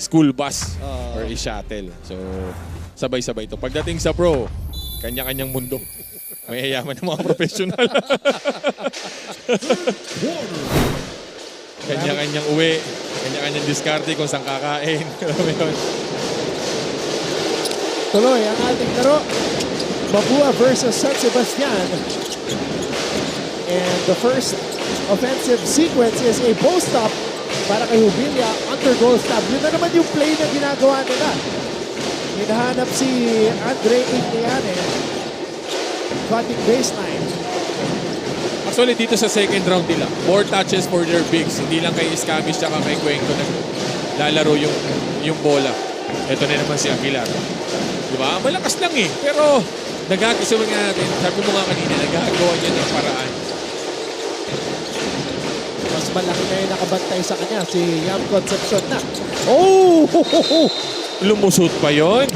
school bus or i-shuttle. So, sabay-sabay ito. Pagdating sa pro, kanya-kanyang mundo. May yayaman ng mga professional. Kanya-kanyang uwi, kanya-kanyang diskarte kung saan kakain. Tuloy ang ating laro. Mapua versus San Sebastian. And the first offensive sequence is a post-up para kay Jubilia under goal stop. Yun na naman yung play na ginagawa nila. Hinahanap si Andre Igliane. Cutting baseline. Actually, dito sa second round nila, more touches for their bigs. Hindi lang kay Escamis tsaka kay Cuenco lalaro yung bola. Ito na naman si Aguilar. Diba? Malakas lang eh. Pero sabi mo nga kanina, nagagawa niya ng paraan. Mas malaki na yung nakabantay sa kanya, si Yam Concepcion na. Oh! Lumusot pa yon.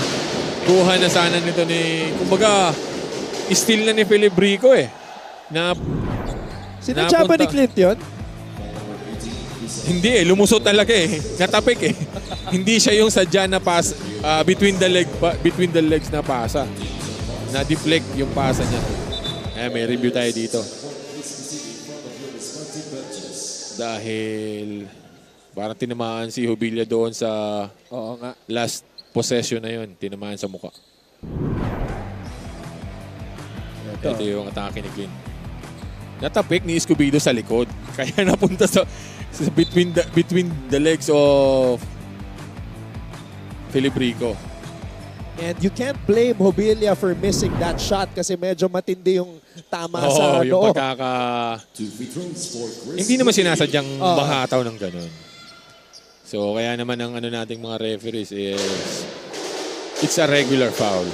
Kuha na sana nito ni, kumbaga, steal na ni Philip Rico eh. Sinadya ba ni Clint yun? Hindi eh, lumusot talaga eh. Natapik eh. Hindi siya yung sadya na pass, between the legs na pasa. Na-deflect yung pasa niya. May review tayo dito. Dahil parang tinamaan si Jubilia doon sa last possession na yun. Tinamaan sa mukha. Ito yung atake ni Clint. Natapik ni Escobedo sa likod. Kaya napunta sa between the legs of Philip Rico. And you can't blame Jubilia for missing that shot kasi medyo matindi yung tama sa yung noo. Hindi naman sinasadyang mahataw ng ganun. So, kaya naman ang nating mga referees is it's a regular foul.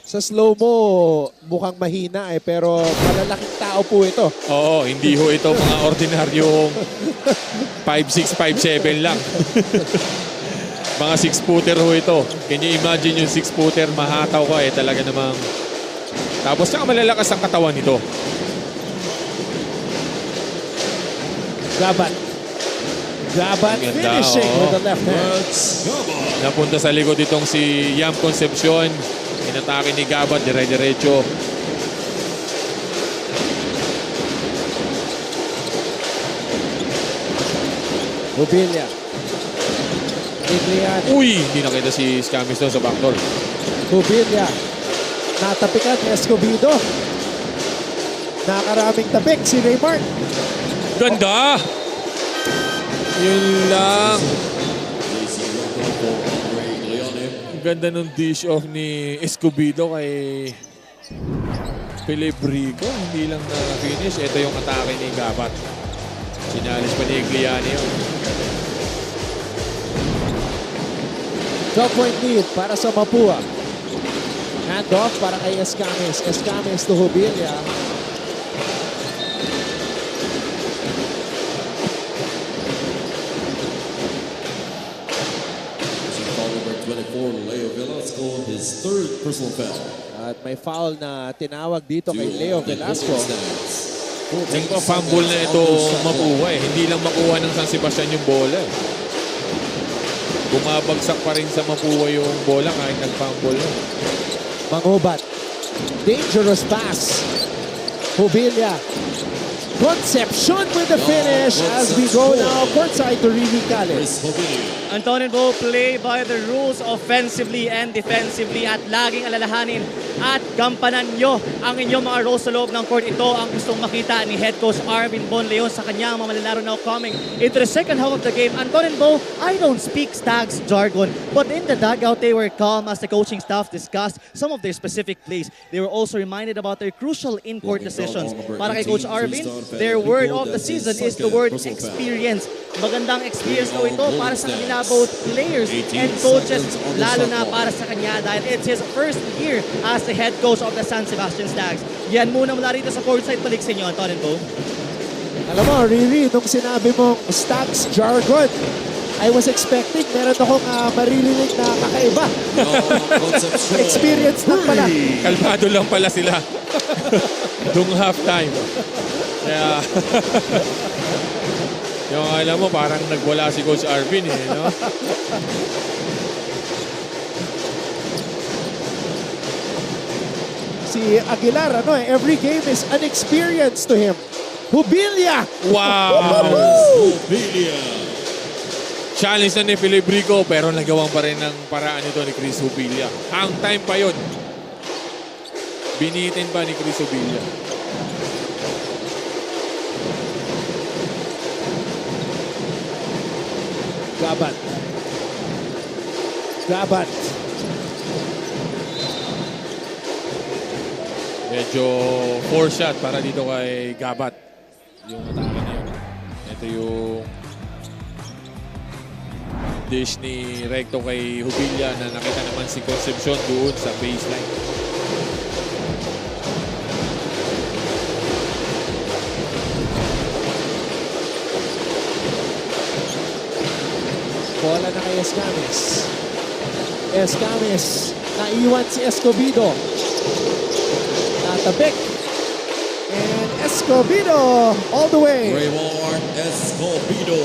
Sa slow-mo, mukhang mahina eh, pero malalaking tao po ito. Oo, hindi ho ito mga ordinaryong 5'6", 5'7 lang. Mga 6-footer ho ito. Can you imagine yung 6-footer, mahataw ka eh, talaga namang. Tapos saka malalakas ang katawan nito. Gabat finishing with the left hand. Napunta sa likod itong si Yam Concepcion. Inatake ni Gabat, dire-diretso. Jubilia. Uy! Hindi nakita si Escamis doon sa backdoor. Jubilia. Natapikan ni Escobedo. Nakaraming tapik si Raymart. Ganda! Yun lang. Ganda ng dish off ni Escobedo kay Philip Rico. Hindi lang na-finish. Ito yung atake ni Gabat. Sinalis pa ni Igliani yun. 12-point lead para sa Mapua. Handoff para kay Escamis. Escamis to Jubilia. Leo Velasco, his third personal foul. At may foul na tinawag dito kay Leo Velasco. Nagpa-fumble na ito makuha eh. Hindi lang makuha ng San Sebastian yung bola eh. Bumabagsak pa rin sa Mapua yung bola kahit nag-fumble na. Mangubat. Dangerous pass. Jubilia. Concepcion with the finish as we go now courtside to Rivi Calles. Antonin Bo, play by the rules offensively and defensively at laging alalahanin at gampanan nyo ang inyong mga roles sa loob ng court. Ito ang gustong makita ni head coach Arvin Bonleon sa kanyang mga malalaro now coming into the second half of the game. Antonin Bo, I don't speak Stags jargon, but in the dugout they were calm as the coaching staff discussed some of their specific plays. They were also reminded about their crucial in-court decisions. Para kay Coach Arvin, their word of the season is the word experience. Magandang experience daw ito para sa kanila, both players and coaches, lalo na para sa kanya dahil it's his first year as the head coach of the San Sebastian Stags. Yan muna mula rito sa courtside. Balik sa inyo, Antonin Bo. Alam mo, Riri, nung sinabi mong Stags jargon, I was expecting meron akong maririnig na kakaiba. Experience lang pala. Kalmado lang pala sila. Dung halftime. Kaya Yung alam mo, parang nagwala si Coach Arvin eh, no? Si Aguilar, every game is an experience to him. Hubilia! Wow! Ophelia. Challenge na ni Filibrico pero nagawang pa rin ng paraan ito ni Chris Hubilia. Hang time pa yun. Binitin ba ni Chris Hubilia? Gabat. Medyo 4-shot para dito kay Gabat. Yung atake na yun. Ito yung dish ni Recto kay Hubilia na nakita naman si Concepcion doon sa baseline. Bola na kay Escames. Naiwan si Escobedo. Natabik. And Escobedo all the way. Raymond Escobedo.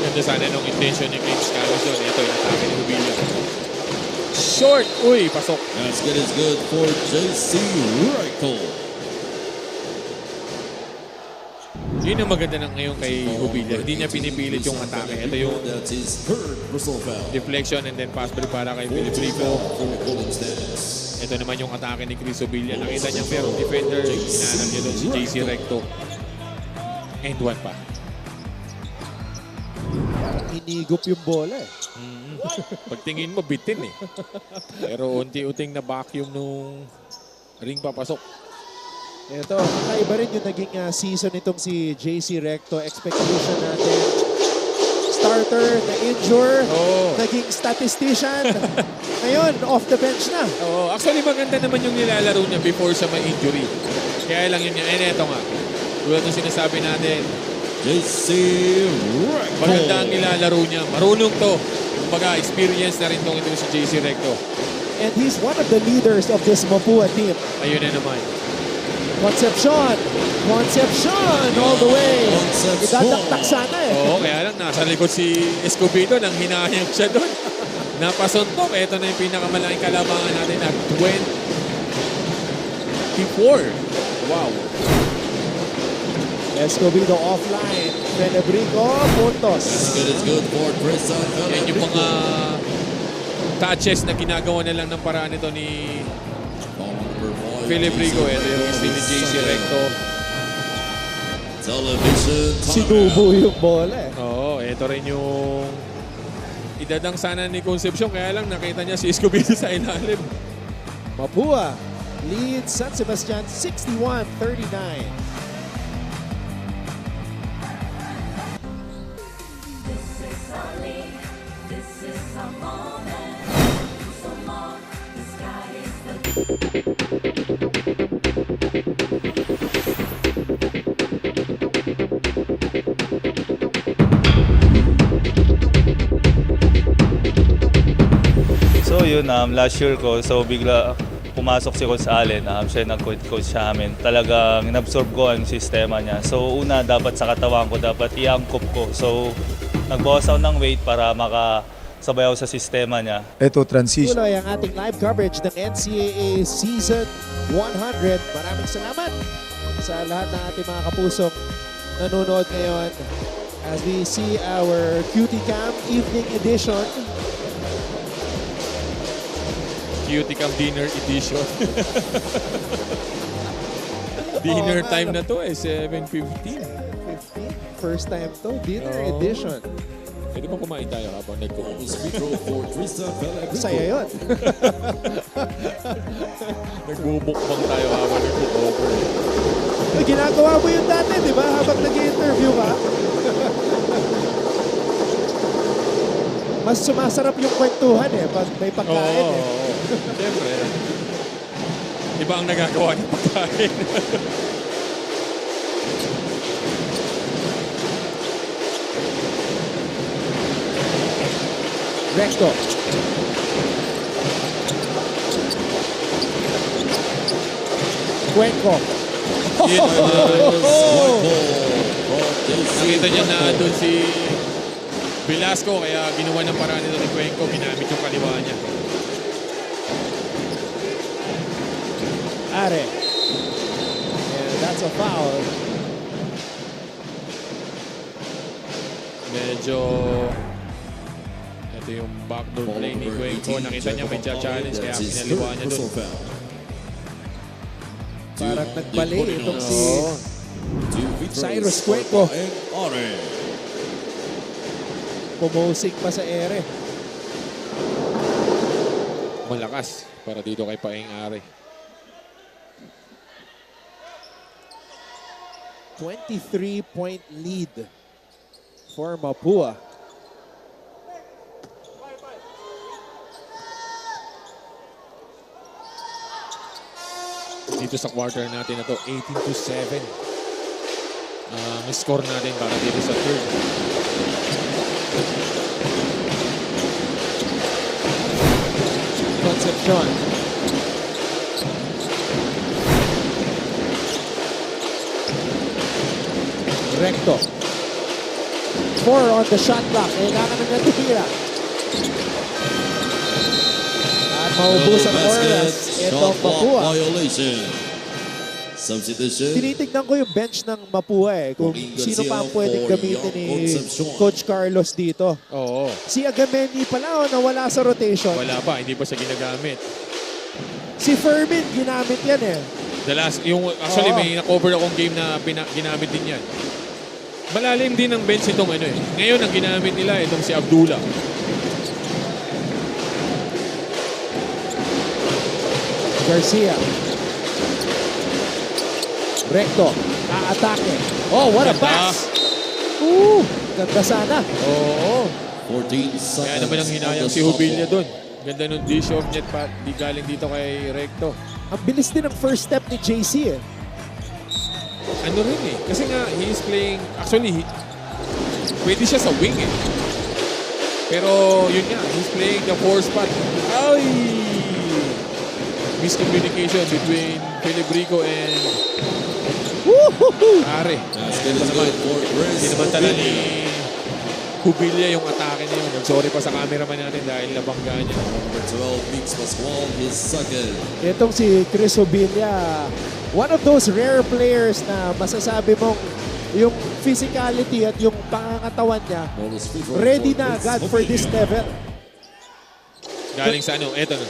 Ganda sana nung intention ni Clips Carlson. Ito yung atake ni Hubilia. Short! Uy, pasok. Basket is good for JC Recto. Yun ang maganda ng ngayon kay Hubilia. Hindi niya pinipilit yung atake. Ito yung That's his third personal foul. deflection and then pass break para kay Filibrico. For Golden Stars. Ito naman yung atake ni Chris Hubilia. Nakita niya merong defender. Inaanap niya doon si JC Recto. And one pa. Inigop yung bola eh. Pagtingin mo, bitin eh. Pero unti-unting na vacuum nung ring papasok. Ito, kakaiba rin yung naging season nitong si JC Recto. Expectation natin. Starter, na-injure, Oo. naging statistician. Ngayon, off the bench na. Oo, actually maganda naman yung nilalaro niya before sa may injury. Kaya lang yun niya. And eto nga. Tulad ng sinasabi natin, JC Recto. maganda ang nilalaro niya. Marunong to. Kumbaga, experience na rin tong ito si JC Recto. And he's one of the leaders of this Mapua team. Ayun na naman. Concepcion all the way. Concepcion. Idadaktak sana eh. Oo, kaya lang nasa likod si Escobedo nang hinahayang siya doon. Napasuntok. Ito na yung pinakamalaking kalabangan natin at 24. Wow. Escobedo offline. Filibrico, puntos. Basket is good for Tristan Yan yung mga Filibrico. touches na ginagawa na lang ng paraan nito ni Number 5, Filibrico. Ito yung steel ni JC Recto. Television time. Sinubo yung bola eh. Oo, ito rin yung idadang sana ni Concepcion. Kaya lang nakita niya si Escobedo sa ilalim. Mapua leads San Sebastian 61-39. So yun, last year ko, so bigla pumasok si Coach Allen, siya yung nag-coach sa amin. Talagang inabsorb ko ang sistema niya. So una, dapat sa katawan ko, dapat i-angkop ko. So nagbawas ako ng weight para makasabay ako sa sistema niya. Ito, transition. Tuloy ang ating live coverage ng NCAA Season 100. Maraming salamat sa lahat ng ating mga kapusok nanonood ngayon as we see our Cutie Camp Evening Edition. Cutie Camp Dinner Edition. Dinner Oo, time ano? na to eh, 7:15. 15. First time to, dinner Oo. edition. Pwede ba kumain tayo habang nagko-over? Free throw for Tristan Filibrico. Saya yun. Nagbubukbang tayo habang nagko-over. Ginagawa mo yun dati, di ba? Habang nag-interview ka. Mas sumasarap yung kwentuhan eh, pag may pagkain Oo, eh. siyempre. Iba ang nagagawa ng pagkain. Recto. Cuenco. Nakita niya na doon si Velasco, kaya ginawa ng paraan nito ni Cuenco, ginamit yung kaliwa niya. Are. And that's a foul. Medyo ito yung backdoor play ni Cuenco. Nakita niya may challenge kaya pinaliwa niya doon. Parang nagbali itong si Cyrus Cuenco. Pumosing pa sa ere. Malakas para dito kay Paeng Are. 23-point lead for Mapua. Dito sa quarter natin na to, 18-7. Ang score natin para dito sa third. Concepcion. Recto. 4 on the shot clock. Kailangan na natitira. At maubusan ang oras. Ito ang Mapua. Violation. Substitution. Tinitignan ko yung bench ng Mapua kung sino pa ang pwedeng gamitin ni Coach Carlos dito. Oo. Si Agameni pala nawala sa rotation. Wala pa, hindi pa siya ginagamit. Si Fermin ginamit yan Actually, Oo. may na-cover akong game na ginamit din yan. Malalim din ang bench itong Ngayon, ang ginamit nila itong si Abdullah. Garcia. Recto. Aatake. Oh, what a Ganda. pass! Ooh, ganda sana. Oo. 14 seconds. Kaya naman ang hinayang si Jubilia doon. Ganda nung dish off net pa. Di galing dito kay Recto. Ang bilis din ang first step ni JC Ano rin kasi nga, he is playing, actually, pwede siya sa wing Pero yun nga, he's playing the 4 spot. Ay! Miscommunication between Filibrico and Are. That's going to good for Chris Sinamantala ni Jubilia. Jubilia yung atake niya yun. Sorry pa sa cameraman natin dahil nabangga niya. Number 12, Mix Pascual, his second. Itong si Chris Jubilia, one of those rare players na masasabi mong yung physicality at yung pangangatawan niya, Bonus free throw ready for na Chris agad for this Jubilia. level. Galing sa eto na.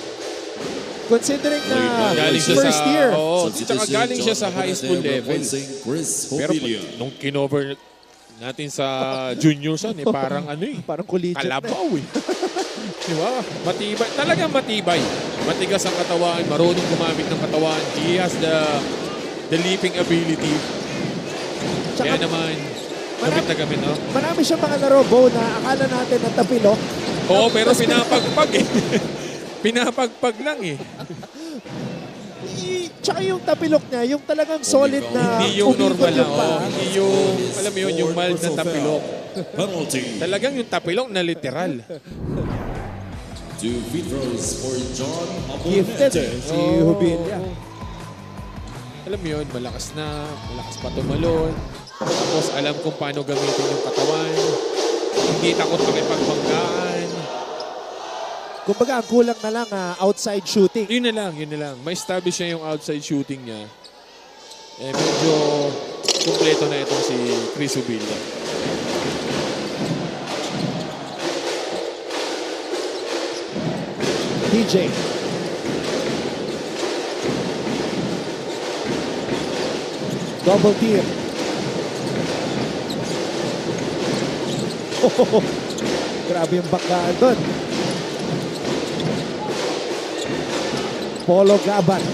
Considering na Galing siya first sa, year, oo, Substitution, tsaka galing siya sa John high school Abonete level. replacing Chris Pero Jubilia. nung kinover natin sa juniors parang parang collegiate na. kalabaw Di ba? Matibay. Talagang matibay. Matigas ang katawan. Marunong gumamit ng katawan. He has the leaping ability. Kaya Tsaka, naman, gamit na gamit, no? marami siyang mga laro, Bo, na akala natin na tapilok. Oo, pero pinapagpag Pinapagpag lang Tsaka yung tapilok niya, yung talagang solid na Hindi yung umikot normal lang. yung paa. Hindi yung, alam mo yun, yung mild na tapilok. Penalty. Talagang yung tapilok na literal. 2 free throws for John Gifted Abonete. si Jubilia. Alam mo yun, malakas pa tumalon. Tapos alam kung paano gamitin yung katawan. Hindi takot makipagbanggaan. Kumbaga, ang kulang na lang outside shooting. Yun na lang. Ma-establish niya yung outside shooting niya. Medyo kumpleto na itong si Chris Jubilia. DJ. Double team. Grabe yung banggaan doon. Polo Gaban.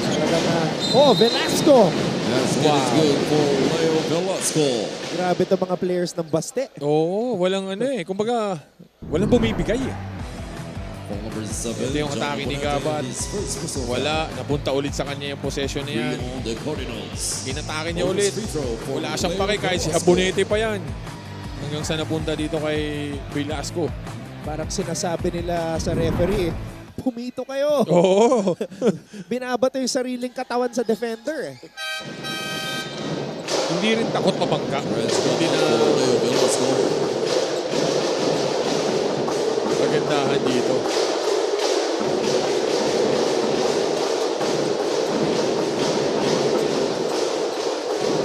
Talaga na. Oh, Velasco. That's good for Leo Velasco. Grabe itong mga players ng Baste. Oo, walang kumbaga, walang bumibigay For number 7, Ito yung John atake ni Abonete, Gaban. his first personal Wala, napunta ulit sa kanya yung possession na foul. yan. Three on the Cardinals. Inatake niya Bonus ulit. free throw for Wala siyang Leo pake kahit si Velasco. Abonete pa yan. Hanggang sa napunta dito kay Velasco. Parang sinasabi nila sa referee, pumito kayo. Oo. Binabato yung sariling katawan sa defender. Hindi rin takot mabangga. Hindi na Leo Velasco. kagandahan dito.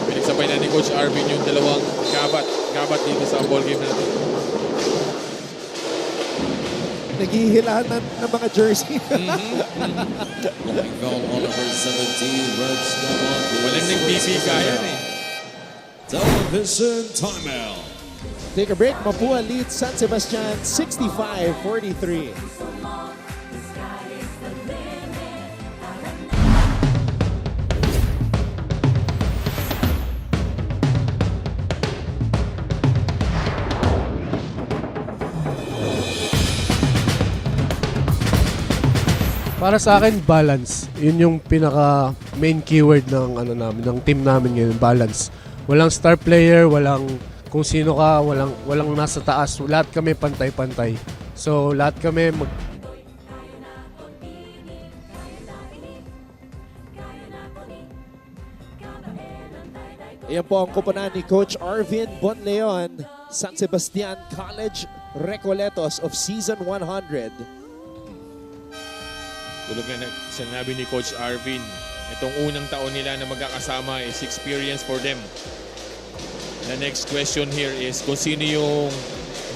Pinagsabay na ni Coach Arvin yung dalawang gabat dito sa ball game natin. Naghihilahan ng mga jersey. Going foul on number 17, Reg Stamon. Walang nagbibigayan eh. Television timeout. Take a break. Mapua leads San Sebastian 65-43. Para sa akin, balance. Yun yung pinaka main keyword ng ng team namin ngayon, balance. Walang star player, walang kung sino ka, walang nasa taas. Lahat kami pantay-pantay. So lahat kami Ayan po ang kupunan ni Coach Arvin Bonleon, San Sebastian College Recoletos of Season 100. Tulog na sinabi ni Coach Arvin, itong unang taon nila na magkakasama is experience for them. The next question here is kung sino yung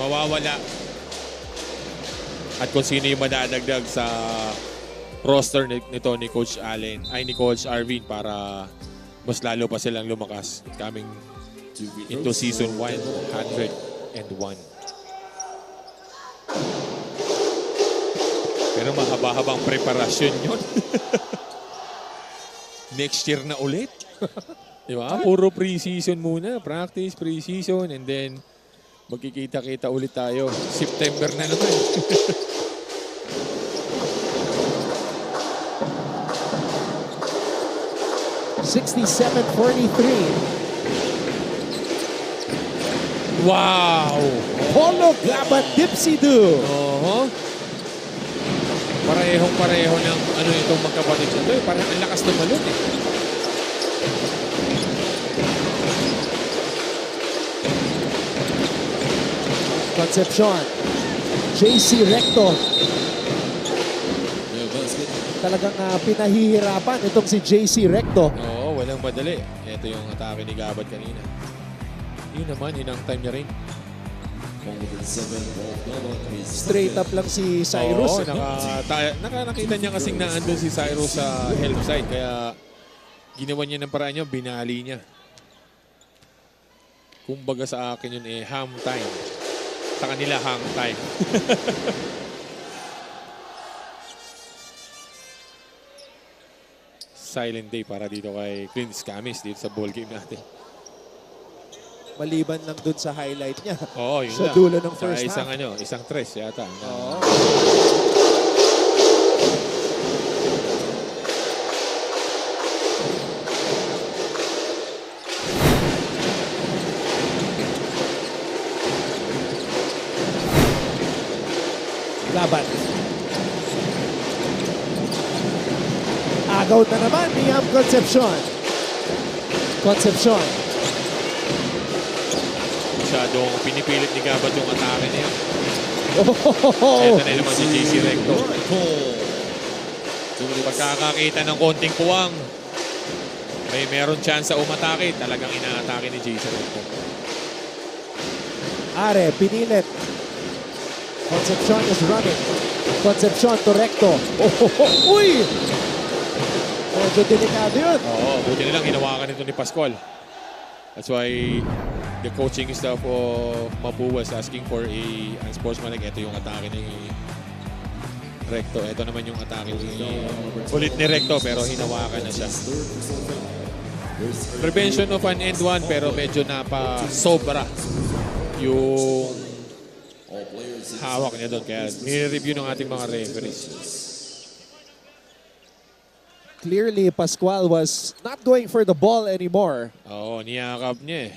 mawawala at kung sino yung madadagdag sa roster nito ni Coach Allen, ay ni Coach Arvin para mas lalo pa silang lumakas coming into season 101. Pero mahaba-habang preparasyon yun. Next year na ulit. Di ba? Puro pre-season muna. Practice, pre-season, and then magkikita-kita ulit tayo. September na naman. Wow! Polo Gabat Dipsy-Do. Oo. Parehong-pareho ng ano itong magkapatid ito. Parang ang lakas ng balon eh. Concepcion. JC Recto. Leo Basket. Talagang pinahihirapan itong si JC Recto. Oo, walang madali. Ito yung atake ni Gabat kanina. Yun naman, yun ang time niya rin. On number 7, Rolf Belloc. Straight up lang si Cyrus. Oo, nakita niya kasing naandun si Cyrus sa help side. Kaya ginawa niya ng paraan niya, binali niya. Kumbaga sa akin yun ham time. Sa kanila hang time. Silent day para dito kay Clint Scamis dito sa ball game natin. Maliban lang dun sa highlight niya. Oo, yun Sa lang. dulo ng Sa first isang half. isang tres yata. Oo. Laban. Agaw na naman ni Yam Concepcion. Concepcion. Masyadong pinipilit ni Gabat yung atake niya. Oh, Ito na naman si JC Recto. Cole. Pagkakakita ng konting puwang, meron chance sa umatake. Talagang inaatake ni JC Recto. Are, pinilit. Concepcion is running. Concepcion to Recto. Uy! Medyo delikado yun. Oo, buti na lang hinawakan ito ni Pascual. That's why the coaching staff of Mapu was asking for a unsportsmanlike. Ito yung atake ni Recto. Ito naman yung atake ulit ni Recto pero hinawakan na siya. Prevention of an end one pero medyo napasobra yung hawak niya doon. Kaya nire-review ng ating mga referees. Clearly, Pascual was not going for the ball anymore. Oo, niyakap niya eh.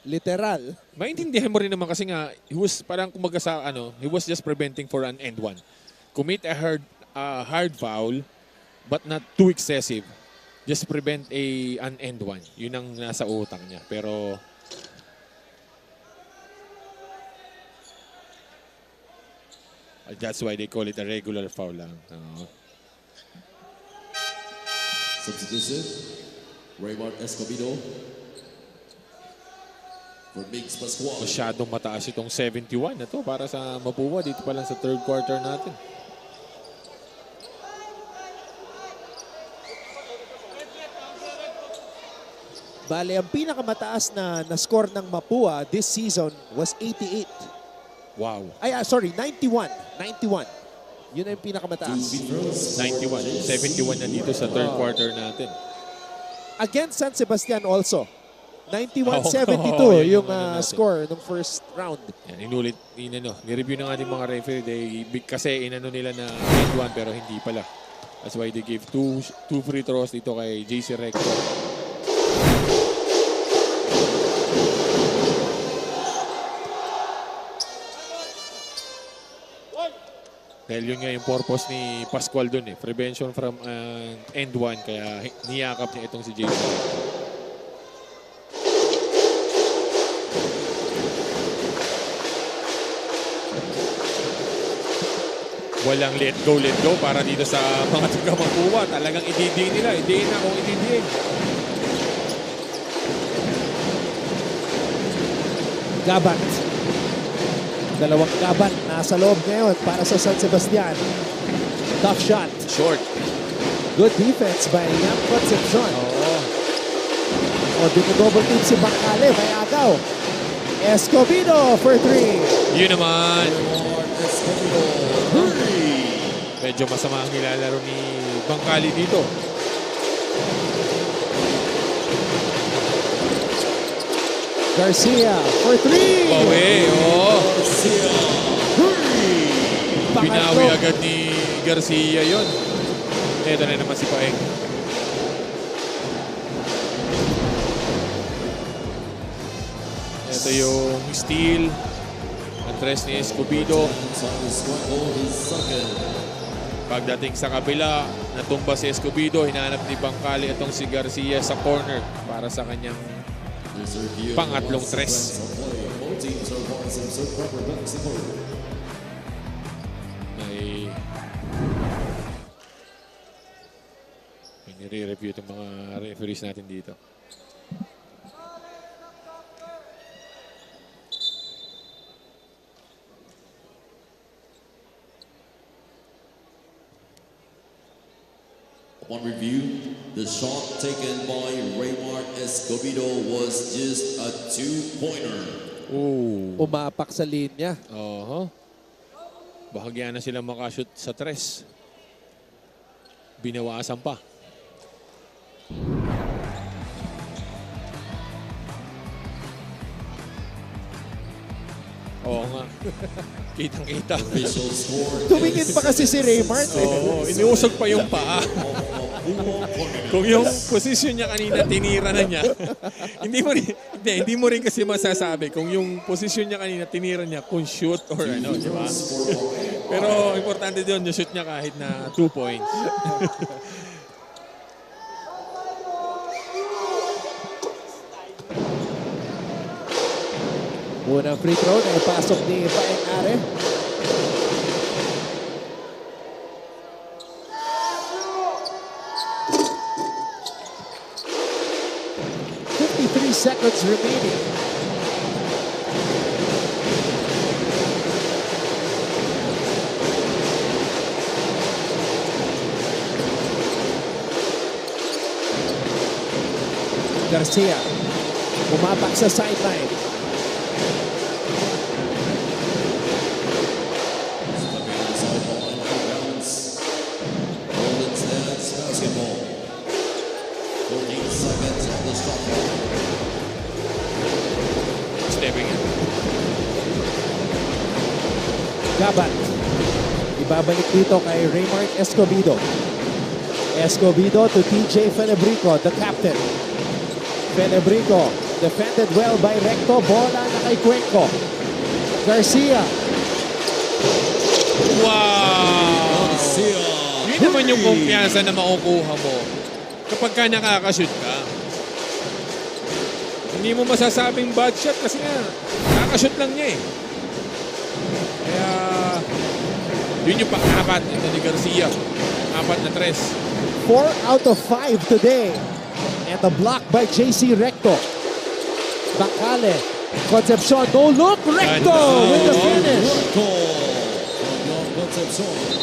Literal. Maintindihan mo rin naman kasi nga he was parang kumbaga sa he was just preventing for an end one. commit a hard foul but not too excessive. Just prevent an end one. Yun ang nasa utak niya. Pero that's why they call it a regular foul lang. Substitution. Raymart Escobedo. For Bigs Pascual. Masyadong mataas itong 71 na to para sa Mapua dito pa lang sa third quarter natin. Bale, ang pinakamataas na score ng Mapua this season was 88. Wow. Ay, sorry, 91. 91. Yun ang pinakamataas. 91. 71 na dito sa third quarter natin. Against San Sebastian also. 91-72 yan yung yung ano natin. score ng first round. Yan, inulit, nireview ng ating mga referee. Kasi inano nila na end one pero hindi pala. That's why they gave two free throws dito kay JC Recto. Dahil yun nga yung purpose ni Pascual dun eh. Prevention from end one. Kaya niyakap niya itong si JC Recto. Walang let go para dito sa mga taga-Mapua. Talagang ididiin nila. Idiin na kung ididiin. Gabat. Dalawang gabat nasa loob ngayon para sa San Sebastian. Tough shot. Short. Good defense by Yam Concepcion. Oo. O, double team si Bacale. May agaw. Escobedo for 3. Yun naman. Medyo masama ang nilalaro ni Bangkali dito. Garcia for 3. Bawi, oo. Binawi Pangatlo. agad ni Garcia yon. Ito na naman si Paeng. Ito yung steal. Andres ni Escobedo. Pagdating sa kabila, natumba si Escobedo. Hinahanap ni Bangkali itong si Garcia sa corner para sa kanyang pangatlong tres. May nire-review itong mga referees natin dito. Upon review, the shot taken by Raymart Escobedo was just a 2-pointer. Ooh. Umapak sa linya. Oho. Bahagyan na sila makashoot sa tres. Binawasan pa. Oo nga. Kitang-kita. Official score. Tumingin pa kasi si Raymart. Oo, iniusog pa yung paa. Kung yung posisyon niya kanina tinira na niya, hindi mo rin kasi masasabi kung yung posisyon niya kanina tinira niya kung shoot or ano, di ba? Pero importante doon yung shoot niya kahit na 2 points. Unang free throw na ipasok ni Paeng Are. Seconds remaining. Garcia pumapak sa sideline. Golden Stats basketball. 14 seconds on the shot clock. Stepping in. Gabat. Ibabalik dito kay Raymart Escobedo. Escobedo to TJ Fenebrico, the captain. Fenebrico defended well by Recto. Bola na kay Cuenco. Garcia. Wow! naman yung kumpiyansa na makukuha mo kapag ka nakakashoot ka. Hindi mo masasabing bad shot kasi nga, nakakashoot lang niya eh. Kaya, yun yung pang-apat ito ni Garcia. 4 na 3. 4 out of 5 today. And the block by JC Recto. Bacale. Concepcion, no look. Recto with the finish. Call from John Concepcion.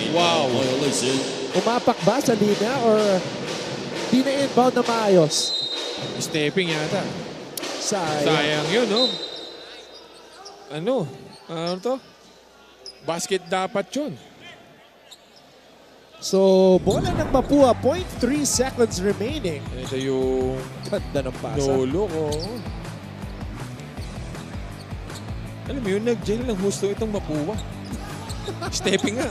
Wow. Violation. Umapak ba sa linya or di na inbound na maayos? Stepping yata. Sayang. Sayang yun, no? Ano to? Basket dapat yun. So, bola ng Mapua, 0.3 seconds remaining. Ito yung Ganda ng pasa. lolo ko. Alam mo yun, nag-jail ng husto itong Mapua. Stepping nga.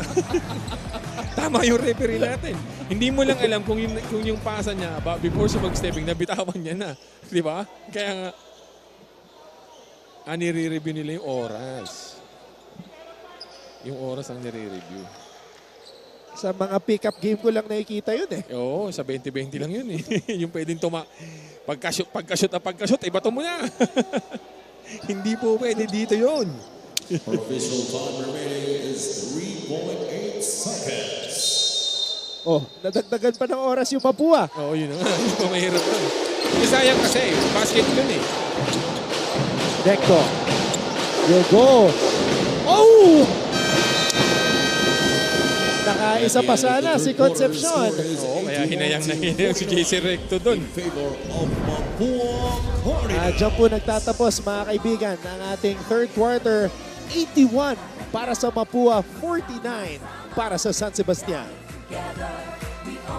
Tama yung referee natin. Hindi mo lang alam kung yung pasa niya, before siya mag-stepping, nabitawan niya na. Di ba? Kaya nga, nire-review nila yung oras. Yung oras ang nire-review. Sa mga pick-up game ko lang nakikita yun eh. Oo, sa 20-20 lang yun eh. Yung pwedeng pagka-shoot, ibato mo na. Hindi po pwede dito yun. Official time remaining is 3.8 seconds. Oh, nadagdagan pa ng oras yung Mapua. Oo, yun na nga. Yun pa mahirap doon. Sayang kasi, basket yun eh. Recto. Will go. Oh! Nakaisa pa sana si Concepcion. Oo, kaya hinayang na hinayang si JC Recto doon. In favor of Mapua Hornets. Diyan po nagtatapos mga kaibigan ang ating third quarter. 81 para sa Mapua, 49 para sa San Sebastian.